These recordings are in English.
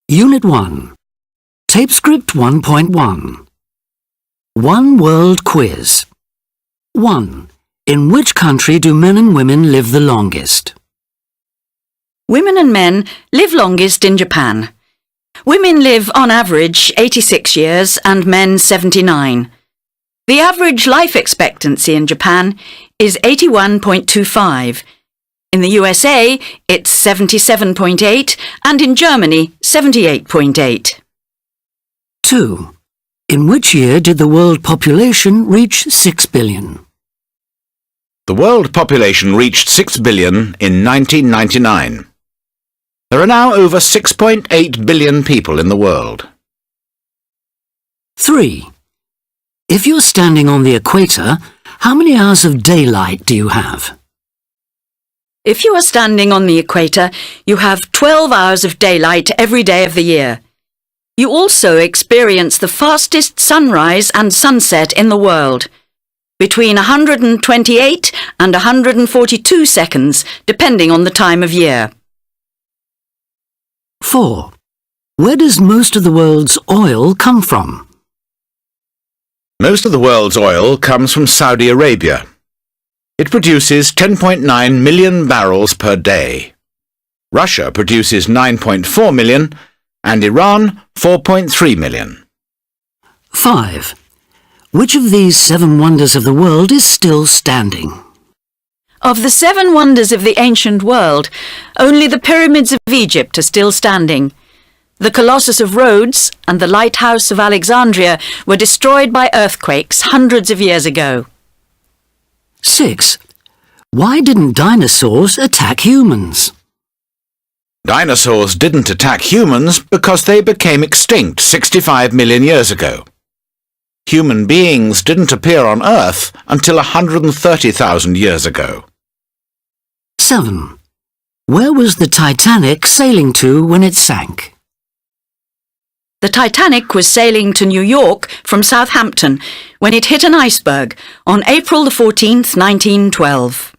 Unit 1. Tape script 1.1. One World Quiz. 1. In which country do men and women live the longest? Women and men live longest in Japan. Women live on average 86 years and men 79. The average life expectancy in Japan is 81.25. In the USA, it's 77.8 and in Germany, 78.8. 2. In which year did the world population reach 6 billion? The world population reached 6 billion in 1999. There are now over 6.8 billion people in the world. 3. If you're standing on the equator, how many hours of daylight do you have? If you are standing on the equator, you have 12 hours of daylight every day of the year. You also experience the fastest sunrise and sunset in the world, between 128 and 142 seconds, depending on the time of year. 4. Where does most of the world's oil come from? Most of the world's oil comes from Saudi Arabia. It produces 10.9 million barrels per day. Russia produces 9.4 million and Iran 4.3 million. 5. Which of these 7 wonders of the world is still standing? Of the 7 wonders of the ancient world, only the pyramids of Egypt are still standing. The Colossus of Rhodes and the Lighthouse of Alexandria were destroyed by earthquakes hundreds of years ago. 6. Why didn't dinosaurs attack humans? Dinosaurs didn't attack humans because they became extinct 65 million years ago. Human beings didn't appear on Earth until 130,000 years ago. 7. Where was the Titanic sailing to when it sank? The Titanic was sailing to New York from Southampton when it hit an iceberg on April the 14th, 1912.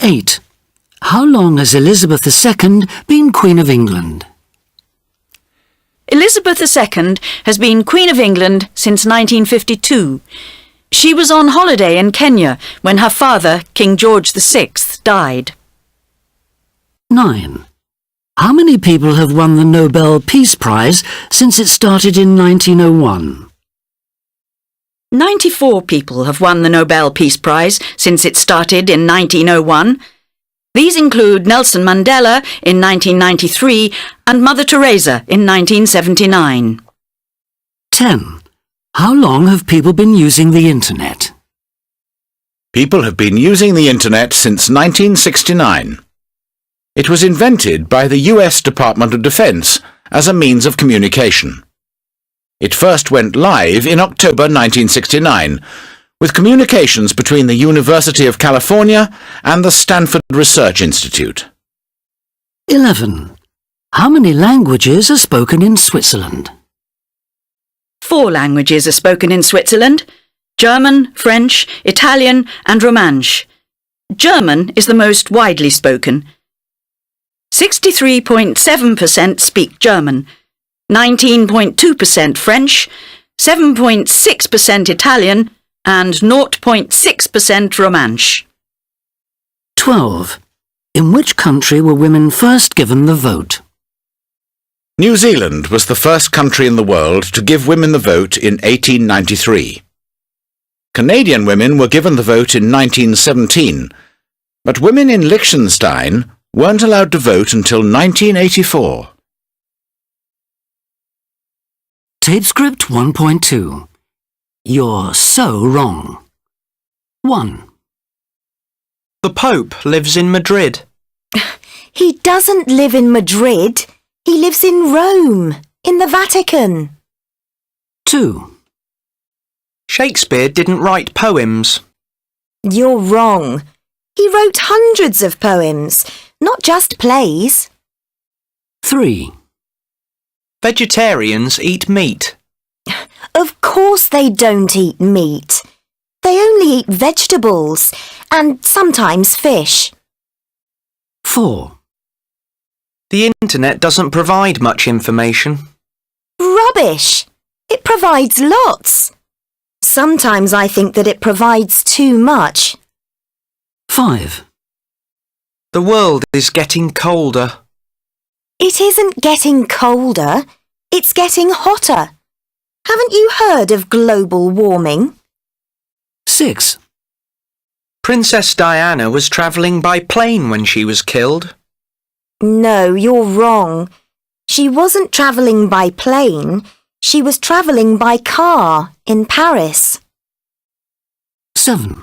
8. How long has Elizabeth II been Queen of England? Elizabeth II has been Queen of England since 1952. She was on holiday in Kenya when her father, King George VI, died. 9. How many people have won the Nobel Peace Prize since it started in 1901? 94 people have won the Nobel Peace Prize since it started in 1901. These include Nelson Mandela in 1993 and Mother Teresa in 1979. 10. How long have people been using the Internet? People have been using the Internet since 1969. It was invented by the US Department of Defense as a means of communication. It first went live in October 1969, with communications between the University of California and the Stanford Research Institute. 11. How many languages are spoken in Switzerland? 4 languages are spoken in Switzerland: German, French, Italian and Romansh. German is the most widely spoken. 63.7% speak German, 19.2% French, 7.6% Italian and 0.6% Romansh. 12. In which country were women first given the vote? New Zealand was the first country in the world to give women the vote in 1893. Canadian women were given the vote in 1917, but women in Liechtenstein weren't allowed to vote until 1984. Tape script 1.2. You're so wrong. 1. The Pope lives in Madrid. He doesn't live in Madrid. He lives in Rome, in the Vatican. 2. Shakespeare didn't write poems. You're wrong. He wrote hundreds of poems, not just plays. 3. Vegetarians eat meat. Of course they don't eat meat. They only eat vegetables and sometimes fish. 4. The internet doesn't provide much information. Rubbish! It provides lots. Sometimes I think that it provides too much. 5. The world is getting colder. It isn't getting colder, it's getting hotter. Haven't you heard of global warming? 6. Princess Diana was travelling by plane when she was killed. No, you're wrong. She wasn't travelling by plane. She was travelling by car in Paris. 7.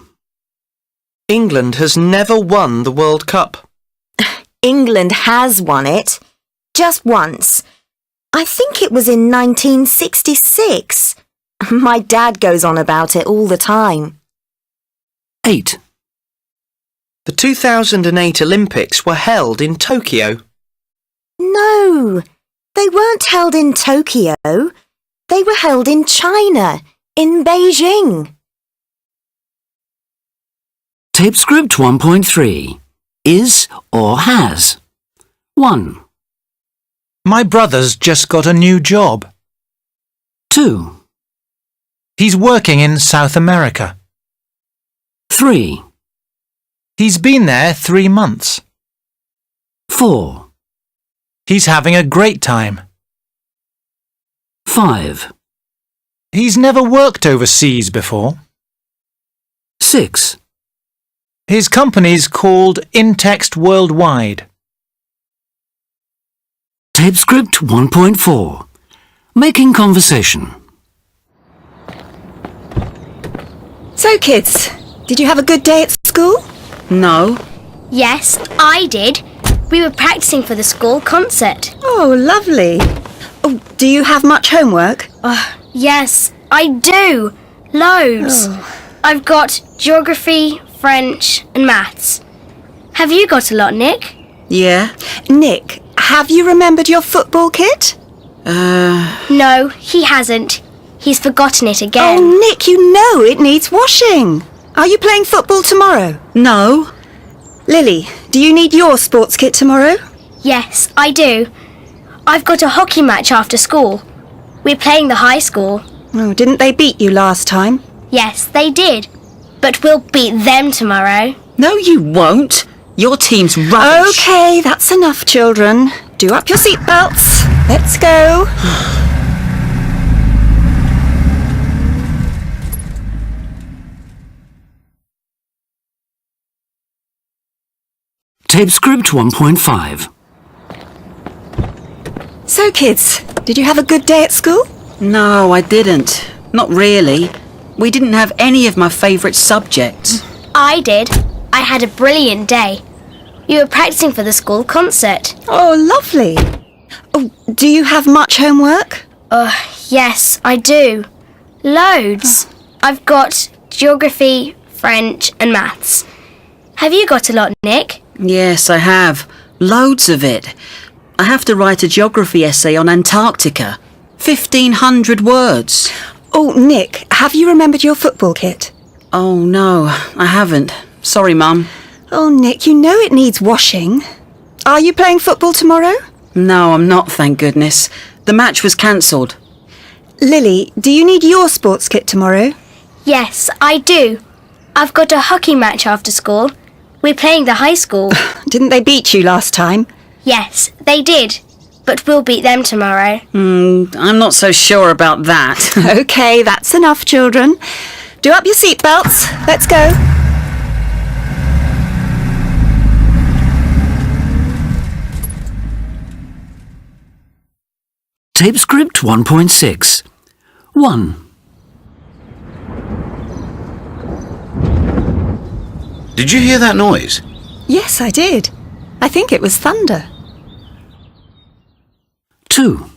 England has never won the World Cup. England has won it. Just once. I think it was in 1966. My dad goes on about it all the time. 8. The 2008 Olympics were held in Tokyo. No, they weren't held in Tokyo. They were held in China, in Beijing. Tape script 1.3. Is or has. 1, My brother's just got a new job. 2, He's working in South America. 3, He's been there 3 months. 4, He's having a great time. 5, He's never worked overseas before. 6. His company's called Intext Worldwide. Tape script 1.4. Making conversation. So kids, did you have a good day at school? No. Yes, I did. We were practicing for the school concert. Oh, lovely. Oh, do you have much homework? Yes, I do. Loads. I've got geography, French and maths. Have you got a lot, Nick? Yeah. Nick, have you remembered your football kit? No, he hasn't. He's forgotten it again. Oh, Nick, you know it needs washing. Are you playing football tomorrow? No. Lily, do you need your sports kit tomorrow? Yes, I do. I've got a hockey match after school. We're playing the high school. Oh, didn't they beat you last time? Yes, they did. But we'll beat them tomorrow. No, you won't. Your team's rubbish. OK, that's enough, children. Do up your seatbelts. Let's go. Tape script 1.5. So, kids, did you have a good day at school? No, I didn't. Not really. We didn't have any of my favourite subjects. I did. I had a brilliant day. We were practicing for the school concert. Oh, lovely. Oh, do you have much homework? Yes, I do. Loads. I've got geography, French and maths. Have you got a lot, Nick? Yes, I have. Loads of it. I have to write a geography essay on Antarctica. 1,500 words. Oh, Nick, have you remembered your football kit? Oh, no, I haven't. Sorry, Mum. Oh, Nick, you know it needs washing. Are you playing football tomorrow? No, I'm not, thank goodness. The match was cancelled. Lily, do you need your sports kit tomorrow? Yes, I do. I've got a hockey match after school. We're playing the high school. Didn't they beat you last time? Yes, they did. But we'll beat them tomorrow. I'm not so sure about that. OK, that's enough, children. Do up your seatbelts. Let's go. Tape script 1.6. 1, Did you hear that noise? Yes, I did. I think it was thunder. 2,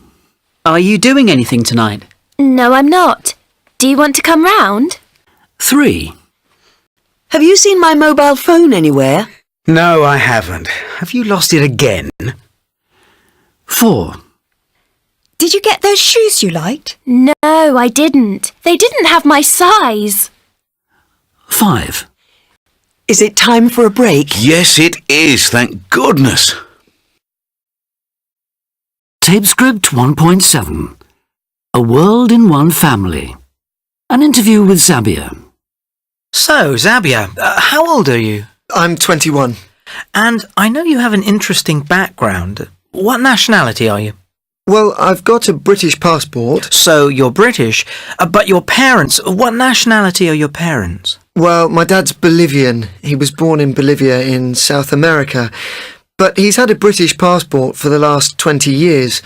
Are you doing anything tonight? No, I'm not. Do you want to come round? 3, Have you seen my mobile phone anywhere? No, I haven't. Have you lost it again? 4, Did you get those shoes you liked? No, I didn't. They didn't have my size. 5, Is it time for a break? Yes, it is, thank goodness. Tape script 1.7. A World in One Family. An interview with Zabia. So, Zabia, how old are you? I'm 21. And I know you have an interesting background. What nationality are you? Well, I've got a British passport. So, you're British, but your parents, what nationality are your parents? Well, my dad's Bolivian. He was born in Bolivia in South America. But he's had a British passport for the last 20 years.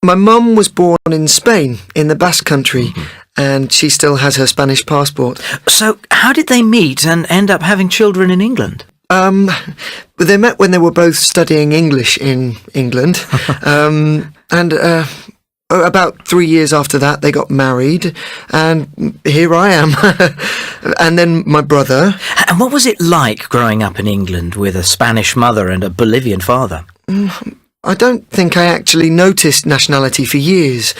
My mum was born in Spain, in the Basque Country, and she still has her Spanish passport. So, how did they meet and end up having children in England? They met when they were both studying English in England. About 3 years after that, they got married, and here I am. And then my brother. And what was it like growing up in England with a Spanish mother and a Bolivian father? I don't think I actually noticed nationality for years.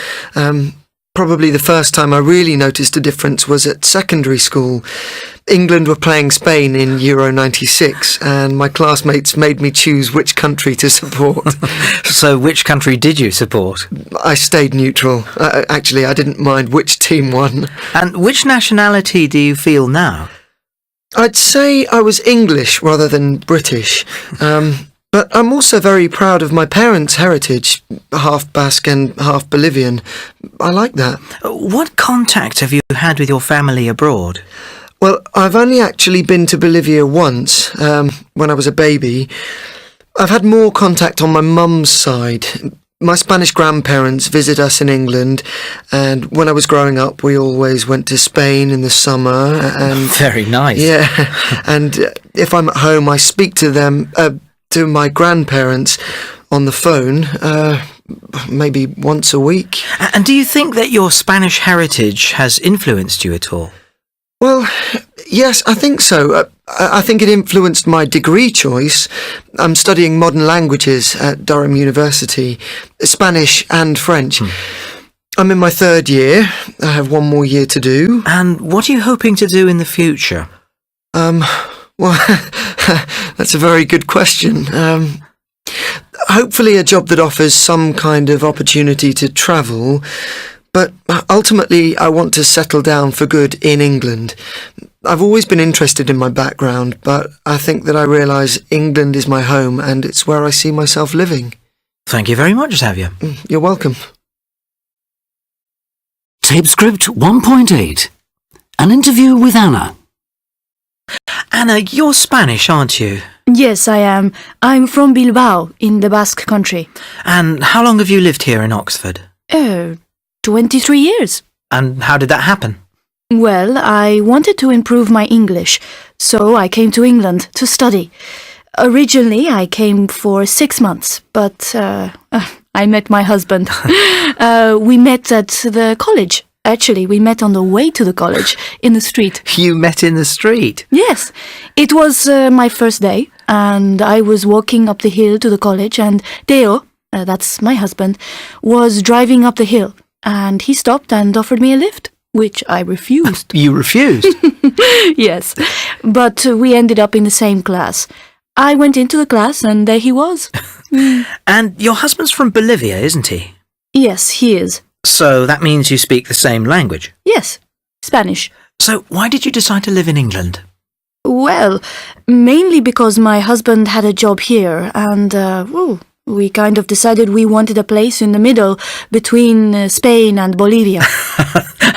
Probably the first time I really noticed a difference was at secondary school. England were playing Spain in Euro 96, and my classmates made me choose which country to support. So which country did you support? I stayed neutral. Actually, I didn't mind which team won. And which nationality do you feel now? I'd say I was English rather than British. But I'm also very proud of my parents' heritage, half Basque and half Bolivian. I like that. What contact have you had with your family abroad? Well, I've only actually been to Bolivia once, when I was a baby. I've had more contact on my mum's side. My Spanish grandparents visit us in England, and when I was growing up, we always went to Spain in the summer. And Very nice. Yeah, and if I'm at home, I speak to them, to my grandparents on the phone, maybe once a week. And do you think that your Spanish heritage has influenced you at all? Well, yes, I think so. I think it influenced my degree choice. I'm studying modern languages at Durham University, Spanish and French. I'm in my third year. I have one more year to do. And what are you hoping to do in the future? Well, that's a very good question. Hopefully a job that offers some kind of opportunity to travel, but ultimately I want to settle down for good in England. I've always been interested in my background, but I think that I realise England is my home and it's where I see myself living. Thank you very much, Xavier. You're welcome. Tape script 1.8. An interview with Anna. Anna, you're Spanish, aren't you? Yes, I am. I'm from Bilbao, in the Basque Country. And how long have you lived here in Oxford? 23 years. And how did that happen? Well, I wanted to improve my English, so I came to England to study. Originally, I came for 6 months, but I met my husband. We met at the college. Actually, we met on the way to the college, in the street. You met in the street? Yes. It was my first day, and I was walking up the hill to the college, and Theo, that's my husband, was driving up the hill, and he stopped and offered me a lift, which I refused. You refused? Yes, but we ended up in the same class. I went into the class, and there he was. And your husband's from Bolivia, isn't he? Yes, he is. So that means you speak the same language? Yes, Spanish. So why did you decide to live in England? Well, mainly because my husband had a job here, and we kind of decided we wanted a place in the middle between Spain and Bolivia.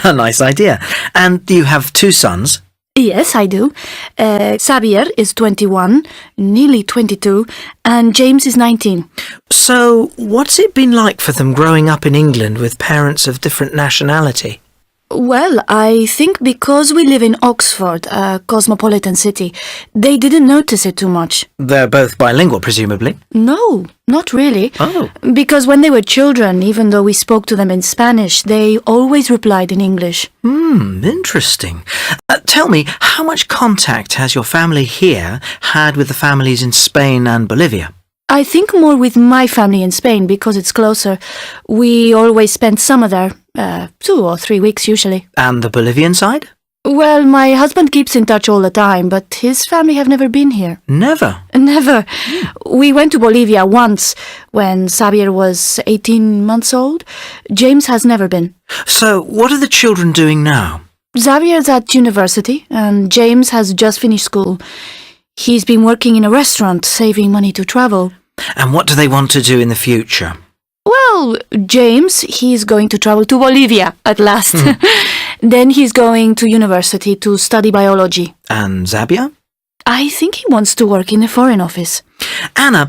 A nice idea. And do you have 2 sons? Yes, I do. Xavier is 21, nearly 22, and James is 19. So, what's it been like for them growing up in England with parents of different nationality? Well, I think because we live in Oxford, a cosmopolitan city, they didn't notice it too much. They're both bilingual, presumably? No, not really. Oh. Because when they were children, even though we spoke to them in Spanish, they always replied in English. Interesting. Tell me, how much contact has your family here had with the families in Spain and Bolivia? I think more with my family in Spain because it's closer. We always spend summer there, 2 or 3 weeks usually. And the Bolivian side? Well, my husband keeps in touch all the time, but his family have never been here. Never? Never. We went to Bolivia once, when Xavier was 18 months old. James has never been. So, what are the children doing now? Xavier's at university, and James has just finished school. He's been working in a restaurant, saving money to travel. And what do they want to do in the future? Well, James, he's going to travel to Bolivia at last. Then he's going to university to study biology. And Xavier? I think he wants to work in the Foreign Office. Anna,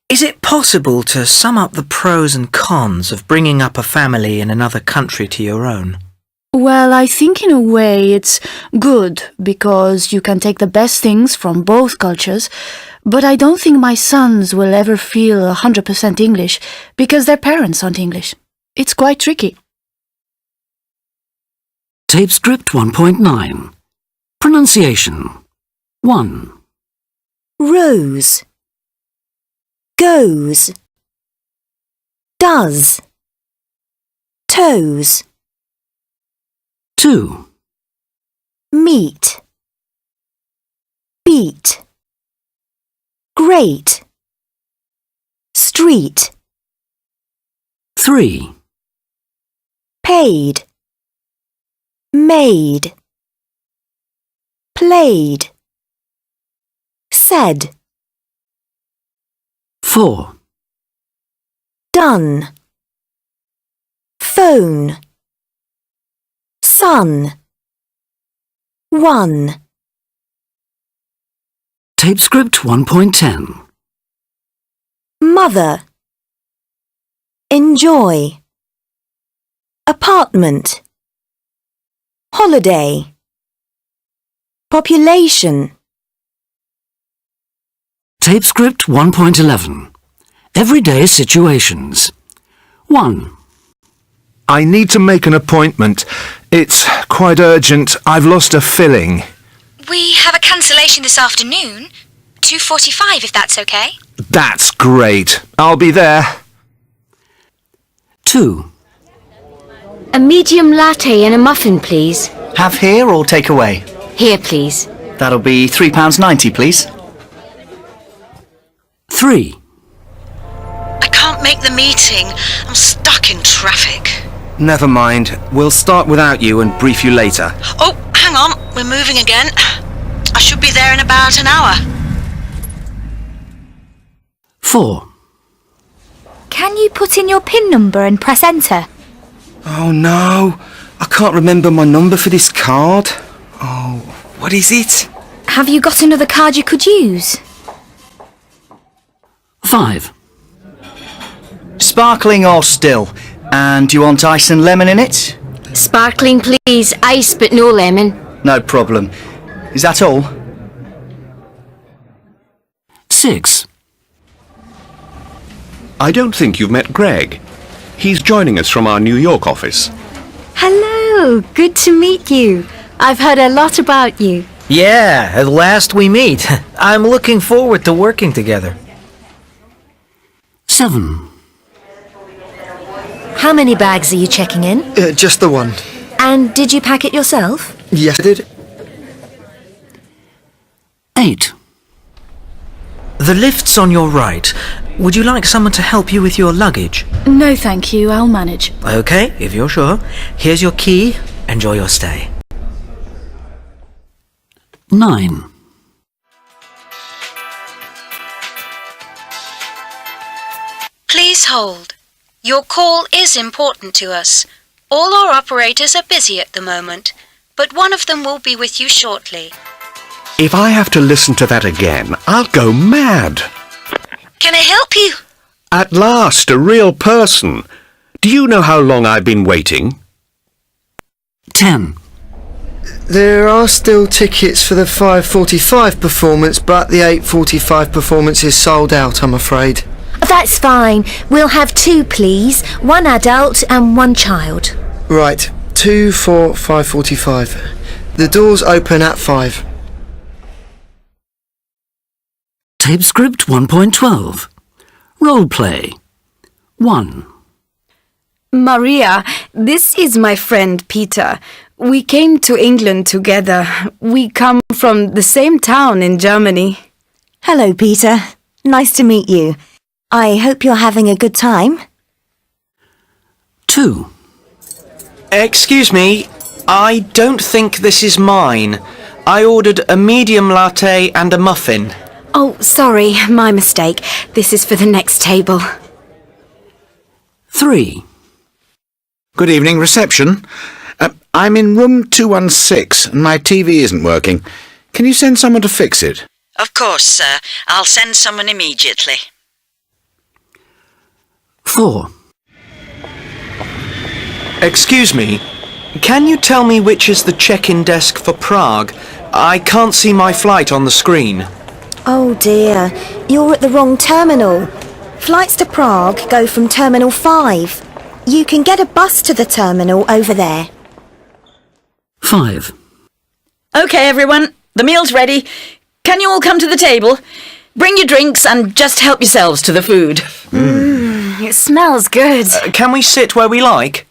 is it possible to sum up the pros and cons of bringing up a family in another country to your own? Well, I think in a way it's good because you can take the best things from both cultures, but I don't think my sons will ever feel 100% English because their parents aren't English. It's quite tricky. Tape script 1.9. Pronunciation. 1. Rose. Goes. Does. Toes. 2. Meet. Beat. Great. Street. 3. Paid. Made. Played. Said. 4. Done. Phone. Sun. One. Tape script 1.10. Mother. Enjoy. Apartment. Holiday. Population. Tape script 1.11. Everyday situations. 1. I need to make an appointment. It's quite urgent. I've lost a filling. We have a cancellation this afternoon. 2:45 if that's okay. That's great. I'll be there. 2. A medium latte and a muffin, please. Have here or take away? Here, please. That'll be £3.90, please. 3. I can't make the meeting. I'm stuck in traffic. Never mind. We'll start without you and brief you later. Oh, hang on. We're moving again. I should be there in about an hour. 4. Can you put in your PIN number and press enter? Oh no, I can't remember my number for this card. Oh, what is it? Have you got another card you could use? 5. Sparkling or still? And do you want ice and lemon in it? Sparkling, please. Ice, but no lemon. No problem. Is that all? 6. I don't think you've met Greg. He's joining us from our New York office. Hello, good to meet you. I've heard a lot about you. Yeah, at last we meet. I'm looking forward to working together. 7. How many bags are you checking in? Just the one. And did you pack it yourself? Yes, I did. 8. The lift's on your right. Would you like someone to help you with your luggage? No, thank you. I'll manage. Okay, if you're sure. Here's your key. Enjoy your stay. 9. Please hold. Your call is important to us. All our operators are busy at the moment, but one of them will be with you shortly. If I have to listen to that again, I'll go mad. Can I help you? At last, a real person. Do you know how long I've been waiting? 10. There are still tickets for the 5:45 performance, but the 8:45 performance is sold out, I'm afraid. That's fine. We'll have two, please. One adult and one child. Right, 2 for 5:45. The doors open at 5. Tape script 1.12. Role play. 1. Maria, this is my friend Peter. We came to England together. We come from the same town in Germany. Hello, Peter. Nice to meet you. I hope you're having a good time. 2. Excuse me, I don't think this is mine. I ordered a medium latte and a muffin. Oh, sorry, my mistake. This is for the next table. 3. Good evening, reception. I'm in room 216 and my TV isn't working. Can you send someone to fix it? Of course, sir. I'll send someone immediately. 4. Excuse me, can you tell me which is the check-in desk for Prague? I can't see my flight on the screen. Oh dear, you're at the wrong terminal. Flights to Prague go from Terminal 5. You can get a bus to the terminal over there. 5. OK, everyone, the meal's ready. Can you all come to the table? Bring your drinks and just help yourselves to the food. It smells good. Can we sit where we like?